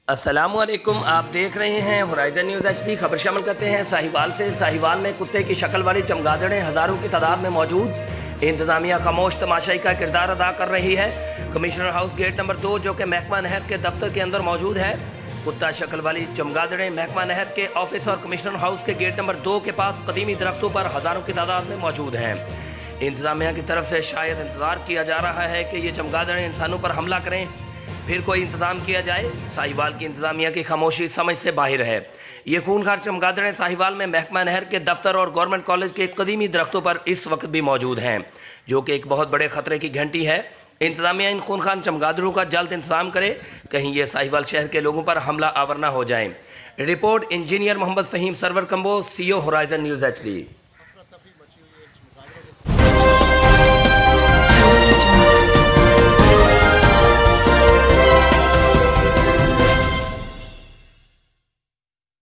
अस्सलामुअलैकुम, आप देख रहे हैं होराइजन न्यूज़ एचडी। खबर शामिल करते हैं साहिवाल से। साहिवाल में कुत्ते की शक्ल वाली चमगादड़ें हज़ारों की तादाद में मौजूद। इंतज़ामिया खामोश तमाशाई का किरदार अदा कर रही है। कमिश्नर हाउस गेट नंबर 2 जो कि महकमा नहर के दफ्तर के अंदर मौजूद है। कुत्ता शक्ल वाली चमगादड़ें महकमा नहर के ऑफिस और कमिश्नर हाउस के गेट नंबर 2 के पास कदीमी दरख्तों पर हज़ारों की तादाद में मौजूद हैं। इंतज़ामिया की तरफ से शायद इंतज़ार किया जा रहा है कि ये चमगादड़ें इंसानों पर हमला करें, फिर कोई इंतज़ाम किया जाए। साहिवाल की इंतज़ामिया की खामोशी समझ से बाहर है। ये खूनखार चमगादड़ें साहिवाल में महकमा नहर के दफ्तर और गवर्नमेंट कॉलेज के कदीमी दरख्तों पर इस वक्त भी मौजूद हैं, जो कि एक बहुत बड़े ख़तरे की घंटी है। इंतज़ामिया इन खूनखार चमगादड़ों का जल्द इंतज़ाम करे, कहीं ये साहिवाल शहर के लोगों पर हमला आवर न हो जाए। Report engineer Mohammad Faheem Sarwar Kamboh, CEO Horizon News HD।